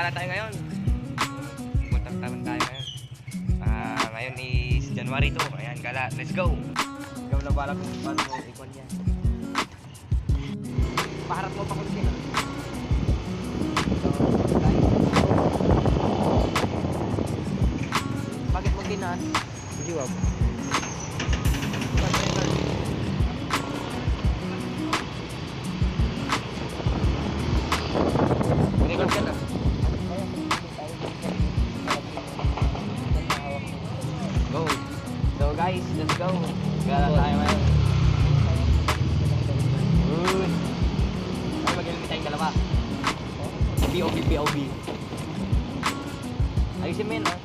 gala tayo ngayon. Punta naman tayo ngayon. Ngayon is January 2. Ayan, gala. Let's go. Ikaw na balak kung paano mo ikon yan. Paharap mo pa kung sino. Bakit mo ginan? Hindi wag. Record ka na. Go. So guys, let's go. Gala tayo ngayon. Uy. Ano mag-ilimit tayong dalawa? POV. Ayusin mo yun, ha?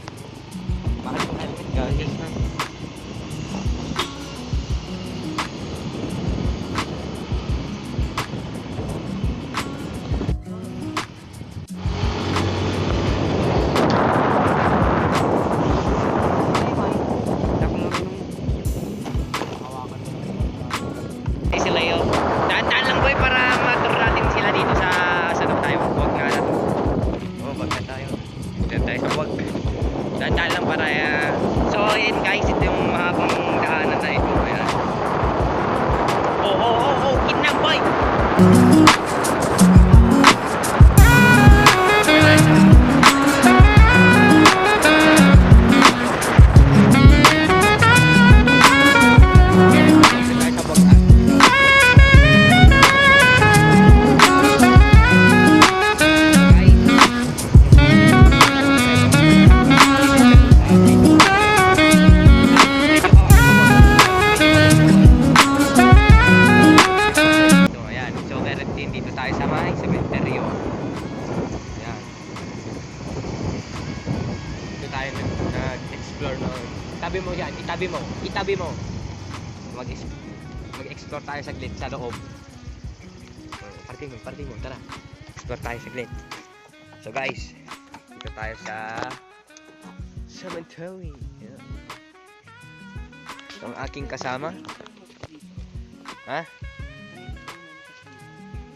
Mahal kong helmet. Gagawin na. Daan lang para so yun guys, ito yung mahabang daanan na ito. Ayan. Oh, kinang boy. Itabi mo. Mag-explore tayo saglit sa loob. Party mo, tara. Explore tayo saglit. So guys, dito tayo sa cemetery. Yeah. Ang aking kasama. Ha?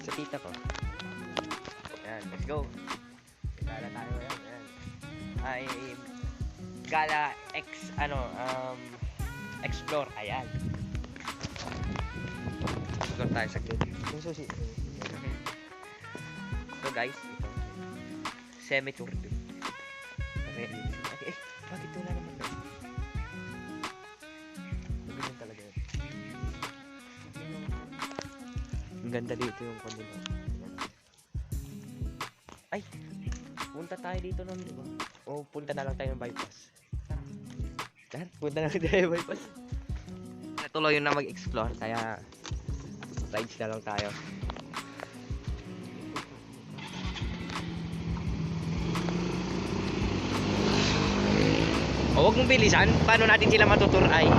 Sa tita ko. Ayan, let's go. Gala tayo ngayon. Ayan. Gala explore, ayan. Explore tayo saglit. So guys, ito cemetery. Okay, bakit wala naman daw? Ganun talaga yun. Ang ganda dito yung kanila. Ay, punta tayo dito nun, diba? O punta na lang tayo ng bypass. Punta na lang tayo ng bypass. Natuloy yun na mag-explore, kaya rides na lang tayo. O wag mong bilisan, paano natin sila matuturay?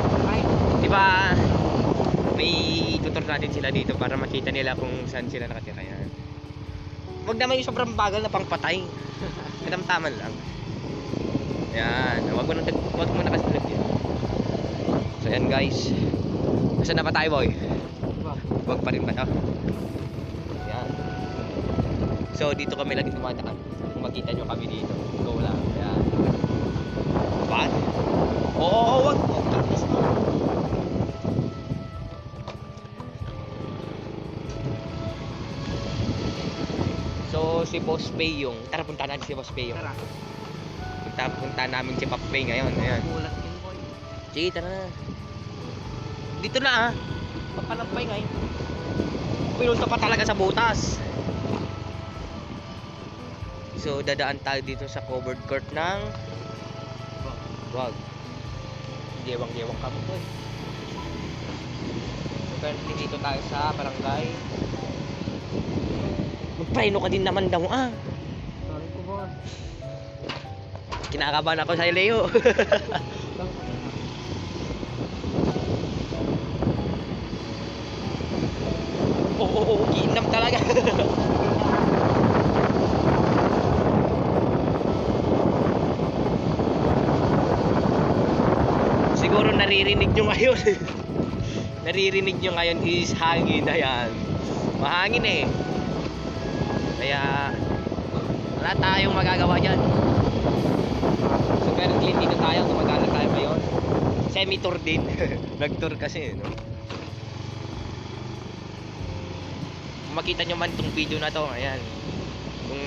Diba may tutur natin sila dito para makita nila kung saan sila nakatira. Yan. Wag naman yung sobrang bagal na pangpatay. Katamtaman lang. Yan, wag mo na kasunod yun. So yan guys. Nasaan na pa tayo, boy? Wag pa rin ba ito? Yan. So dito kami lagi tumataan. Kung makita nyo kami dito, go lang. Yan. What? Oo, wag. So si Boss Pay yung, tara punta natin si Boss Pay yung. Punta namin si Boss Pay ngayon. Ayan. Sige, tara na. Dito na papalampay ngayon. Pinunta pa talaga sa butas. So dadaan tayo dito sa covered court ng wag. Gewang-gewang kami po eh. So currently dito tayo sa barangay. Magpaino ka din naman daw Sorry po boss. Kinakabahan ako sa Leo. Oo, ginam talaga. Siguro naririnig nyo ngayon. Naririnig nyo ngayon is hangin. Ayan. Mahangin eh. Kaya Wala tayong magagawa dyan. So currently dito tayo, gumagala tayo ngayon. Semi-tour din. Nag-tour kasi, no? Kung makita nyo man itong video na to, ayan. Kung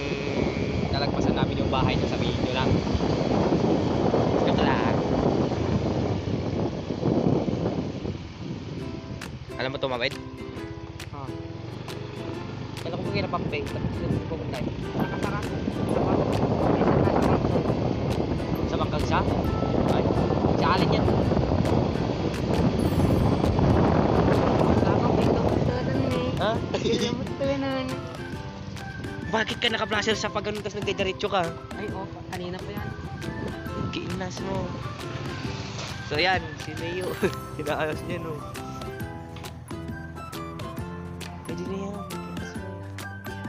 nalagpasan namin yung bahay nyo, sabihin nyo lang. Joke lang. Alam mo ito, mabait? Kala ko kung pang-pay, tapos pupunta tayo. Nakasara. Sa bangkag sa? Ay, sa alin yan? Ha? Bakit ka naka-flasher sa pag ganun tapos nagdidiretso ka? Ay, kanina pa yan. Kiinas mo. So yan, si Leo. Kinaayos niya, no? Pwede na yan.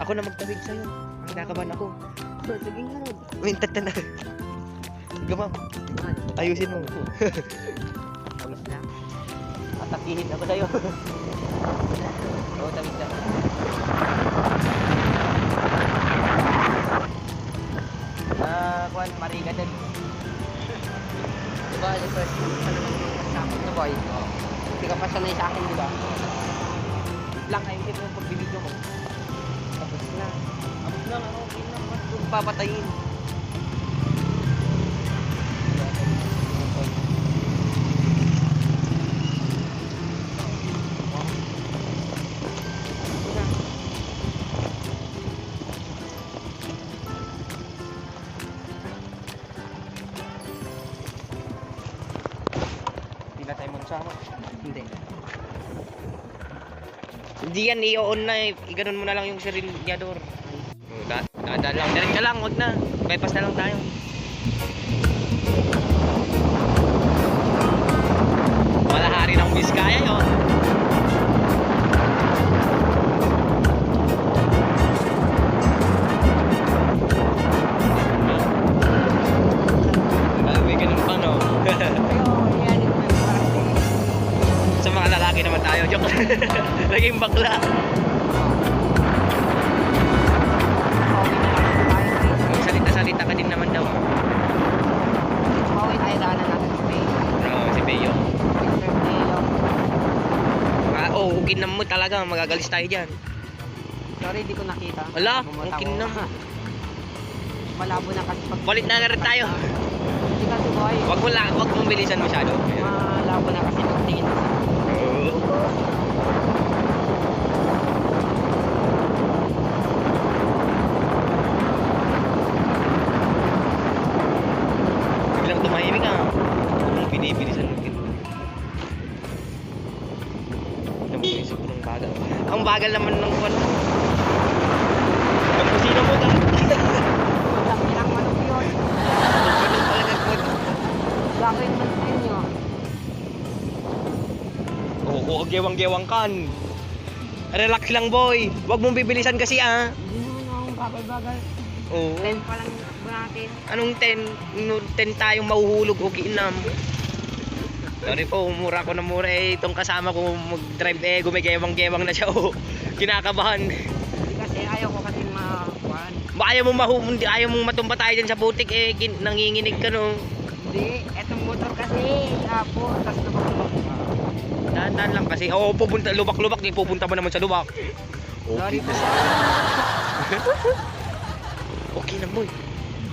Ako na magtawid sa'yo. Kinakabahan ako. Sige nga rin. Mintat na. Sige ma'am. Ayusin mo. Tapos lang. Atakihin ako sa'yo. Oo, tawid na. Kuhan, mariga din. Diba, yung first ano naman yung kasama ito, boy? Hindi ka pa sanay sa akin, diba? Lang, ayusin mo yung pagbibidyo mo. Tapos na. Tapos lang, okay na. Ba't kung papatayin? Hindi na tayo magsama. Hindi. Hindi yan, i-on na eh. I-ganon mo na lang yung sirilyador. Dadaan lang. Diretso lang, huwag na. Bypass na lang tayo. Wala hari ng Biskaya yun. May ganun pa, no? Yan yung parang Sa mga lalaki naman tayo. Joke. Naging bakla. Salita-salita ka din naman daw. okay, ay daanan natin sa Bay. Oo, si Beo. Mr. Leo. Hugin na mo talaga. Magagalis tayo dyan. Sorry, di ko nakita. Wala, Bumutaw hugin na mo. Malabo na kasi pag... Balik na rin tayo. Hindi kasi, boy. Wag mong bilisan masyado. Malabo na kasi pagtingin. Biglang tumahimik ah. Kung binibilisan mo kin. Alam mo yung sobrang bagal. Ang bagal naman ng kwan. Ang kusina mo ka. Laki lang manok yun. Ganun pala nagkwan. Laki yung manok ninyo. Oo, gewang-gewang kan. Relax lang boy. Wag mong bibilisan kasi ah. Hindi naman akong bagal-bagal. Oo. 10 pa lang yung takbo natin. Anong 10? No, 10 tayong mahuhulog o kiinam. Sorry po, mura ko na mura eh. Itong kasama ko mag-drive eh, gumigewang-gewang na siya oh. Kinakabahan. Hindi kasi ayaw ko kasi makuhaan. Ayaw mong matumba tayo dyan sa butik eh, nanginginig ka no. Hindi, etong motor kasi, apo, tas lubak-lubak. Dahan-dahan lang kasi. Oo, pupunta, lubak-lubak, di pupunta mo naman sa lubak. Sorry po. Okay na boy.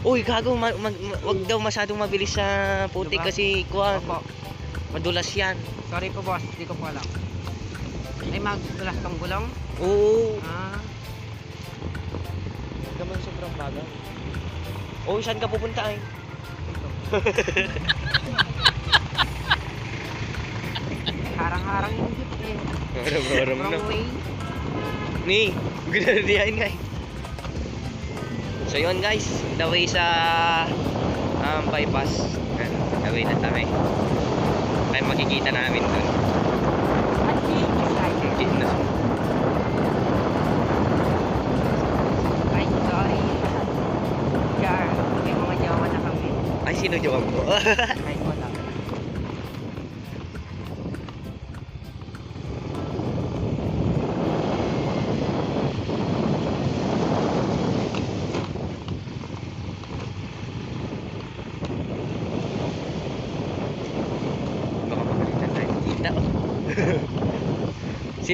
Uy, gago, wag daw masyadong mabilis sa putik Diba? kasi kuha. Opo. Madulas yan. Sorry po boss, hindi ko po alam. Ay magdulas tong gulong? Oo. Ah, Naman sobrang bagal. Oh, saan ka pupunta ay? ito. Harang-harang yung jeep eh. Harang-harang na. Wrong way. Ni, ginadiyahin nga eh. So yun guys, the way sa bypass. The way na kami. Ay makikita namin dun. At excited. Gina. Ay, sorry. Char, may mga jawa na kami. Ay, sino jowa mo? Kahit wala.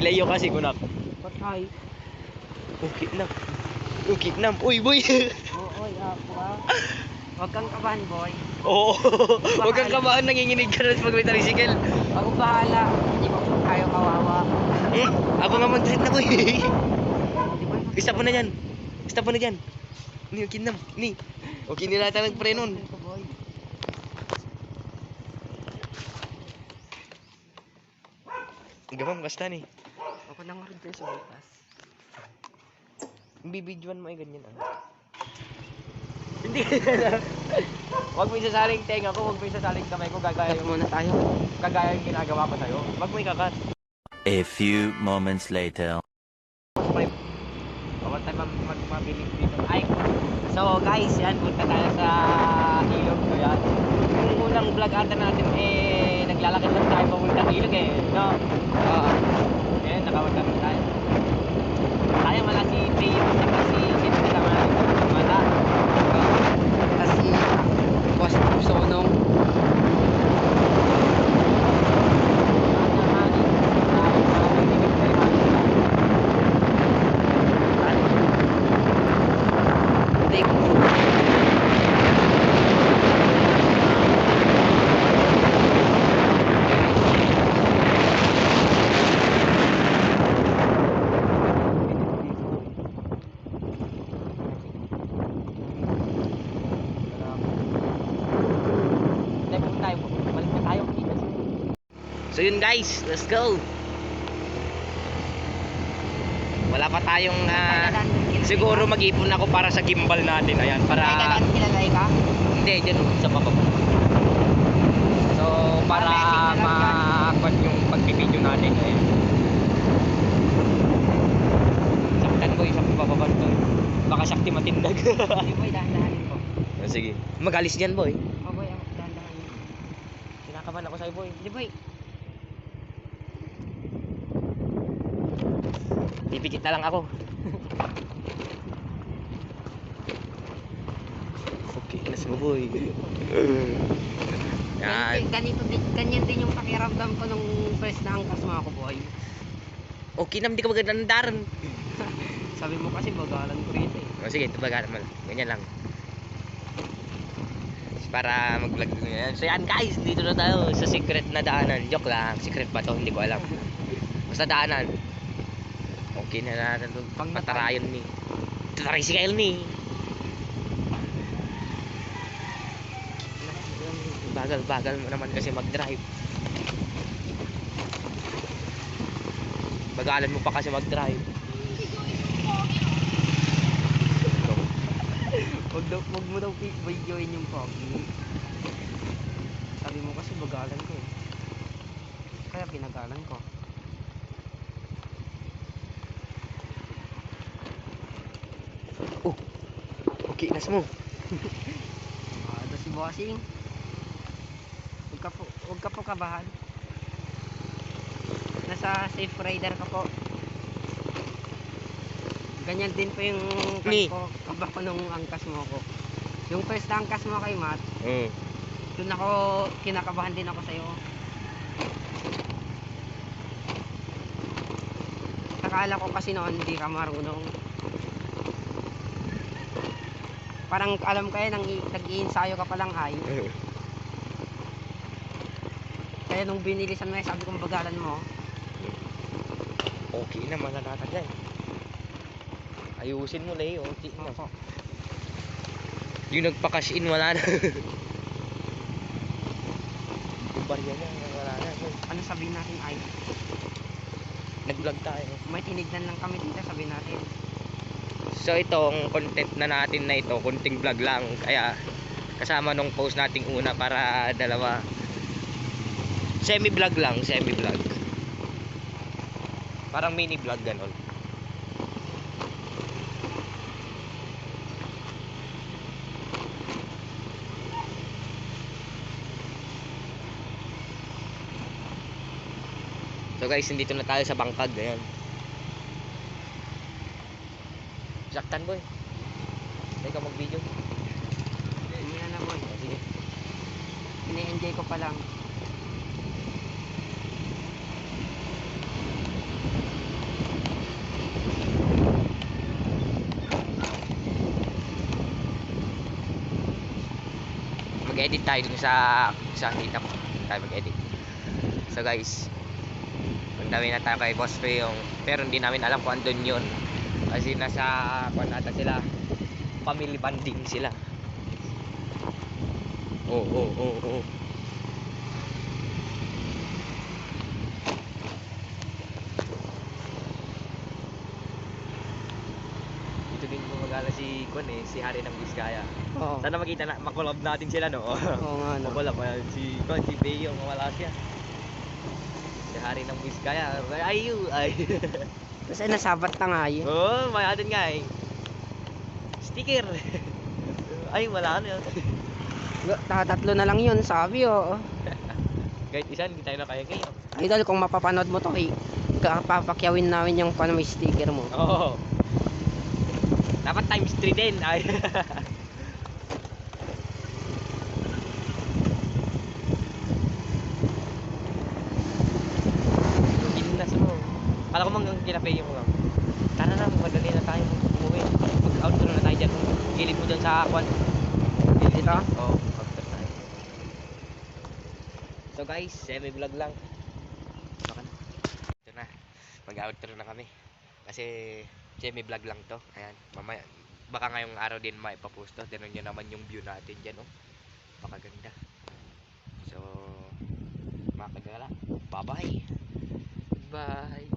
Nilayo kasi kunak. Patay. Okay na. Okay na. Uy, boy. Oo, yapo ka. Huwag kang kabahan, boy. Oo. Huwag kang kabahan, nanginginig ka na pag may tricycle. Ako bahala. Hindi mo tayo kawawa. Ako nga mag-drive na, boy. Di ba? Stop mo na yan. Stop mo na dyan. Ni, okay na. Ni. Okay nila tayo nagprenon. Boy. Gamam, basta ni. Ako na nga rin dyan sa bukas. Bibidyoan mo ay ganyan Hindi. Huwag mo isasaling tenga ko, huwag mo isasaling kamay ko, Cut muna tayo. kagaya yung ginagawa ko sa'yo. Huwag mo ikakat. A few moments later. Bawal tayo magmabiling dito. Ay, so guys, yan, punta tayo sa ilog ko yan. Yung unang vlog ata natin naglalakad lang tayo papuntang ilog no? Ngayon, nakapunta na tayo. Tayo wala si Teo, saka si sino kasama natin, mata. Kasi, boss Pusonong. So yun guys, let's go. Wala pa tayong siguro mag-ipon ako para sa gimbal natin. Ayan, Ay, para dadaan kilalay ka? hindi dyan sa baba. So para ma-quad yung pagbibideo natin. Ayan. Saktan boy, sa bababa to. Baka sakti matindag. Hindi, boy, dahan-dahanin ko. Sige. Magalis dyan boy. Oh, boy, ako dahan-dahanin. Kinakabahan ako sa'yo boy. Hindi, boy. Pipikit na lang ako. Okay, nas mo boy. Yan. Ganyan din yung pakiramdam ko nung first na angkas mo ako, boy. Okay na, hindi ka magdandaran. Sabi mo kasi bagalan ko rito eh. O sige, ito baga naman. Ganyan lang. Para mag-vlog ngayon. So yan guys, dito na tayo sa secret na daanan. Joke lang, secret ba to? Hindi ko alam. Basta daanan. Okay na natin ito. Pagpatarayan ni. Tricycle ni. Bagal mo naman kasi mag-drive. Bagalan mo pa kasi mag-drive. Wag mo daw videoin yung pogi. Sabi mo kasi bagalan ko eh. Kaya pinagalan ko. Oh. Okay, nas mo. Ito si bossing. Huwag ka po kabahan. Nasa safe rider ka po. Ganyan din po yung Ni. ko, kaba ko nung angkas mo ako. Yung first na angkas mo kay Matt, doon ako, kinakabahan din ako sa'yo. Akala ko kasi noon hindi ka marunong. Parang alam ko nag-iinsayo ka palang ay. Kaya nung binilisan mo sabi kong bagalan mo. Okay na, malalata dyan. Ayusin mo na yun. Okay na. Yung nagpa-cash in, wala na. Yung barya na, wala na. Ano sabihin natin ay? Nag-vlog tayo. May tinignan lang kami dito, sabihin natin. So itong content na natin na ito, kunting vlog lang. Kaya kasama nung post nating una para dalawa. Semi-vlog lang, semi-vlog. Parang mini-vlog ganon. So guys, nandito na tayo sa bangkag. Ayan. Saktan boy. Tayo ka mag-video. Hindi na boy. Sige. Ini-enjoy ko pa lang. Mag-edit tayo dun sa kita ko. Tayo mag-edit. So guys, magdawin na tayo kay Boss Feyong. Pero hindi namin alam kung andun yun. Kasi nasa kuan nata sila. Family bonding sila. Oo. Dito din gumagala si Kun si Hari ng Biskaya. Oo. Sana makita na, makolab natin sila no. Oo nga no. Makolab si Kun, si Feyong, wala siya. Si Hari ng Biskaya. Ay. Kasi nasabat na nga yun. Oo, may atin nga eh. Sticker. Ay, wala na yun. Tatlo na lang yun, sabi oh. Kahit isa, hindi tayo na kaya kayo. Idol, kung mapapanood mo to, papakyawin namin yung may sticker mo. Oo. Dapat times 3 din. Ay. Ginas mo. Kala ko mang kinapay yung lang. Tara na, madali na tayo umuwi. Mag-outro na tayo dyan. Gilid mo dyan sa kwan. Gilid Dito? Oo, outro tayo. So guys, semi-vlog lang. Baka na. Ito na. Mag-outro na kami. Kasi semi-vlog lang to. Ayan, mamaya. Baka ngayong araw din maipapost to. Tinan nyo naman yung view natin dyan, oh. Makaganda. So, mga kagala. Bye-bye. Bye.